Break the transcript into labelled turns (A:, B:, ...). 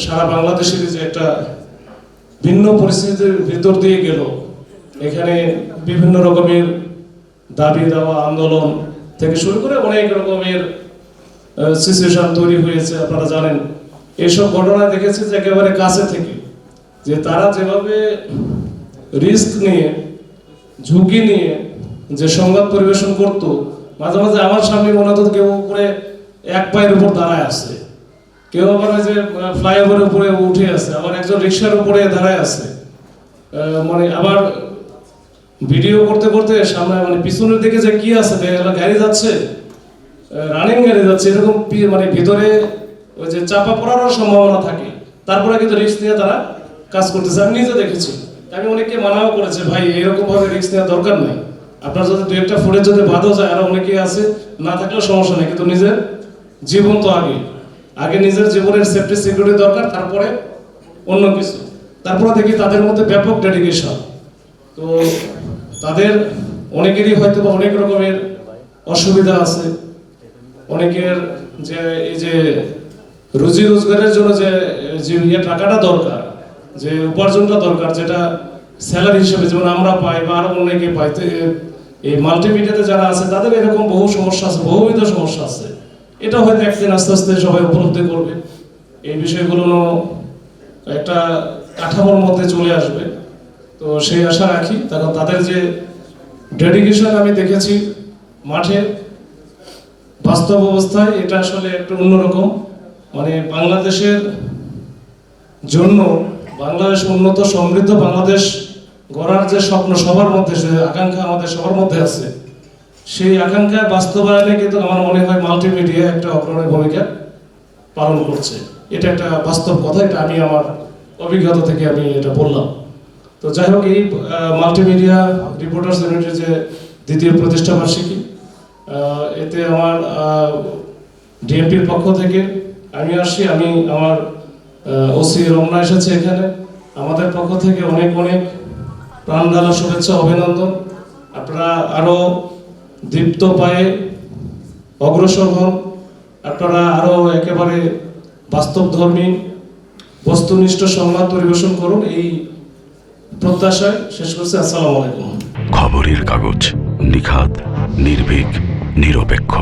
A: সারা বাংলাদেশের যে একটা ভিন্ন পরিস্থিতির ভিতর দিয়ে গেল, এখানে বিভিন্ন রকমের দাবি দেওয়া আন্দোলন থেকে শুরু করে অনেক রকমের সিচুয়েশন তৈরি হয়েছে। আপনারা জানেন এইসব ঘটনা দেখেছি যে একেবারে কাছে থেকে, যে তারা যেভাবে রিস্ক নিয়ে ঝুঁকি নিয়ে যে সংবাদ পরিবেশন করত, মাঝে মাঝে আমার সামনে মনে হতো কেউ উপরে এক পায়ের উপর দাঁড়ায় আছে, কেউ আবার ওই যে ফ্লাইওভারের উপরে উঠে আছে, আবার একজন রিক্সার উপরে দাঁড়ায় আছে, মানে আবার ভিডিও করতে করতে সামনে মানে পিছনের দিকে যে কি আছে গাড়ি যাচ্ছে, রানিং গাড়ি যাচ্ছে, এরকম মানে ভিতরে ওই যে চাপা পড়ার সম্ভাবনা থাকে, তারপরে কিন্তু রিস্ক নিয়ে তারা কাজ করতেছে। আমি নিজে দেখেছি, আমি অনেককে মানাও করেছে, ভাই এরকম ভাবে রিস্ক নেওয়ার দরকার নেই, আপনার যদি দু একটা ফুটে যদি বাদও যায়, আরো অনেকেই আছে না থাকলেও সমস্যা নেই, কিন্তু নিজের জীবন তো আগে নিজের জীবনের সেফটি সিকিউরিটি দরকার, তারপরে অন্য কিছু। তারপরে দেখি তাদের মধ্যে ব্যাপক ডেডিকেশন। তো তাদের অনেকেরই হয়তো বা অনেক রকমের অসুবিধা আছে, অনেকের যে এই যে রুজি রোজগারের জন্য যে টাকাটা দরকার, যে উপার্জনটা দরকার, যেটা স্যালারি হিসেবে যেমন আমরা পাই বা আরো অনেকে পাই, এই মাল্টিমিডিয়াতে যারা আছে তাদের এরকম বহু সমস্যা আছে, বহুবিধ সমস্যা আছে। এটা হয়তো একদিন আস্তে আস্তে সবাই উপলব্ধি করবে, এই বিষয়গুলো একটা কাঠামোর মধ্যে চলে আসবে। তো সেই আশা রাখি, কারণ তাদের যে ডেডিকেশন আমি দেখেছি মাঠে বাস্তব অবস্থায়, এটা আসলে একটু অন্যরকম। মানে বাংলাদেশের জন্য, বাংলাদেশ উন্নত সমৃদ্ধ বাংলাদেশ গড়ার যে স্বপ্ন সবার মধ্যে, যে আকাঙ্ক্ষা আমাদের সবার মধ্যে আছে, সেই আকাঙ্ক্ষা বাস্তবায়নে কিন্তু আমার মনে হয় মাল্টিমিডিয়া একটা অগ্রণী ভূমিকা পালন করছে। এটা একটা বাস্তব কথা, এটা আমি আমার অভিজ্ঞতা থেকে আমি এটা বললাম। তো যাই হোক, এই মাল্টিমিডিয়া রিপোর্টার্স ইউনিটের যে দ্বিতীয় প্রতিষ্ঠা বার্ষিকী, এতে আমার ডিএমপির পক্ষ থেকে আমি আসছি, আমি আমার ওসি রমনা এসেছে এখানে, আমাদের পক্ষ থেকে অনেক অনেক প্রাণ ঢালা শুভেচ্ছা, অভিনন্দন। আপনারা আরো দীপ্ত পায়ে অগ্রসর হন, আপনারা আরো একেবারে বাস্তবধর্মী বস্তুনিষ্ঠ সংবাদ পরিবেশন করুন, এই প্রত্যাশায় শেষ করছি। আসসালামু আলাইকুম।
B: খবরের কাগজ, নিখাত, নির্ভীক, নিরপেক্ষ।